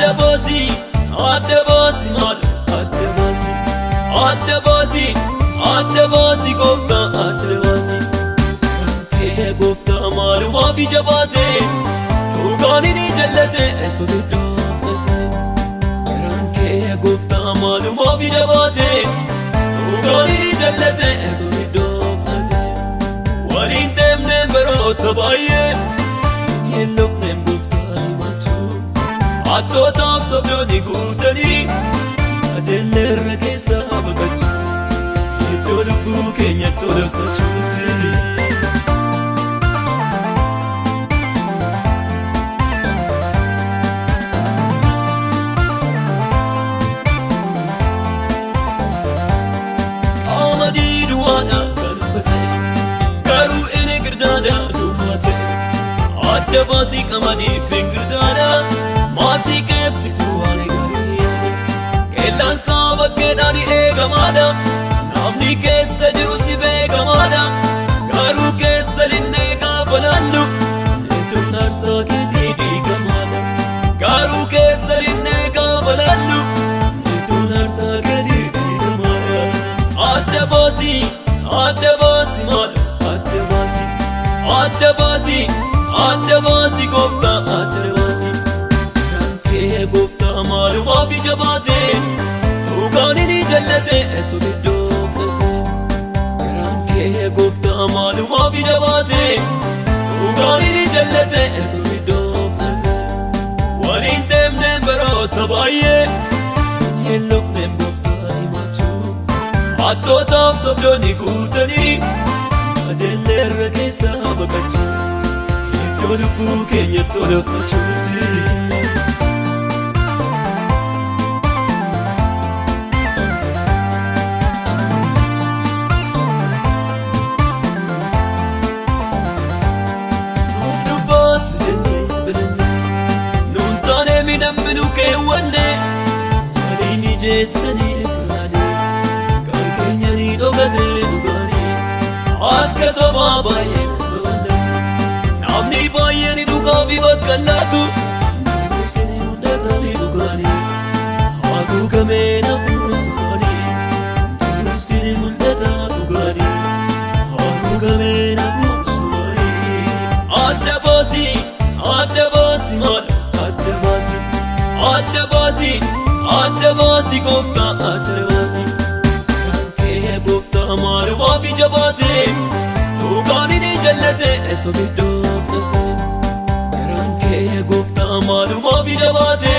Adabasi, Adabasi, mal, Adabasi, Adabasi, Adabasi, Gofta, Adabasi. Ke Gofta, malu maafi jabate, ugani ni jallate, esubido fete. Ke Gofta, malu maafi jabate, ugani ni jallate, esubido fete. Walin dem bero tabaye, yellow nem Gofta limachu. Atto taaf sobdoni gutani, ajellerra keessa baqachu. Iddoo lubbuu keenyatti ol affachuuti. Qamadii duwwaadha kan uffate, garuu inni girdaadha duwwaate. Adda baasii qamadii fi girdaadha, maasii keebsituu waan gaarii. Qeellaan isaa bakkeedhaan eegamaadha, namni keessa jiru si beekamaadha. Garuu keessa linnee gaafa laallu, iddoon aarsaa keetii diigamaadha. Garuu keessa linnee gaafa laallu, iddoon aarsaa keetii diigamaadha. Adda baasii, adda baasii maal, adda baasii, adda baasii, adda baasii Gofta, adda baasii. Ke Gofta maalu maafi jabate, ugani ni jallate, esubido fete. Ke Gofta maalu maafi jabate, ugani ni jallate, esubido fete. Walin dem bero tabaye, yellow nem Gofta limachu. Atto taaf sobdoni gutani, ajellerra keessa baqachu. Iddoo lubbuu keenyatti ol affachuuti. Jeessanii furaanii, kan keenyanii dhogatee dhugaanii. Akka sabaa baay'ee babal'atu, namni baay'een dhugaafi bakka laatu. Dursanii mul'atanii dhugaanii, haguugamee nafuun soanii. Dursanii mul'ataa dhugaanii, haguugamee nafuun soanii. Adda baasii, adda baasii maal, adda baasii, adda baasii. Adda baasii Gofta, adda baasii. Ke Gofta maalu maafi jabate, ugani ni jallate, esubido fete. Ke Gofta maalu maafi jabate,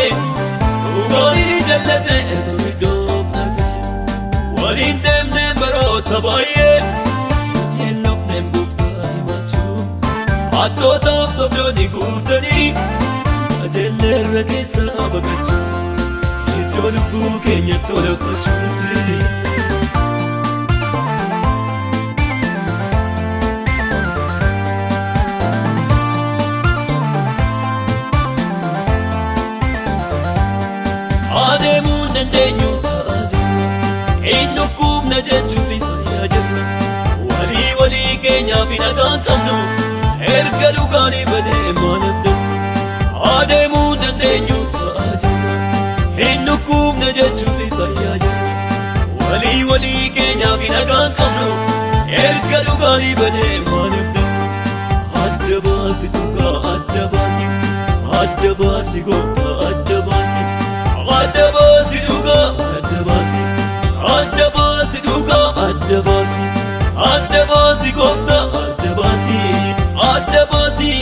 ugani ni jallate, esubido fete. Walin dem bero tabaye, yellow nem Gofta limachu. Atto taaf sobdoni gutani, ajellerra keessa baqachu. Iddoo lubbuu keenyatti ol affachuuti. Adeemuu dandeenyu ta'aa jirra, eenyu dhukkubna jechuufi fayyaa jirra. Walii keenyaaf nagaan qabnu, erga dhugaanii badee maal abdannu. Adeemuu dandeenyu ta'aa jirra, eenyu dhukkubna jechuufi fayyaa jirra. Walii keenyaaf nagaan qabnu, erga dhugaanii badee maal abdannu. Adda baasii dhugaa, adda baasii, adda baasii Gofta, adda baasii. Adda baasii dhugaa, adda baasii, adda baasii dhugaa, adda baasii. Adda baasii Gofta, adda baasii. Adda baasii,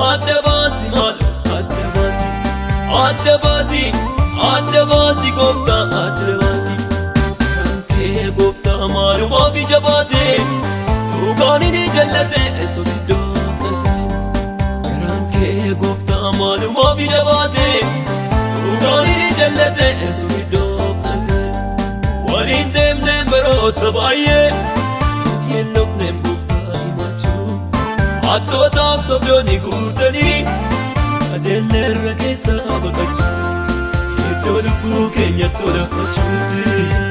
adda baasii maal, adda baasii. Adda baasii, adda baasii Gofta, adda baasii. Ke Gofta maalu maafi jabate, ugani ni jallate, esubido fete. Ke Gofta maalu maafi jabate, ugani ni jallate, esubido fete. Walin dem bero tabaye, yellow nem Gofta limachu. Atto taaf sobdoni gutani, ajellerra keessa baqachu. Iddoo lubbuu keenyatti ol affachuuti.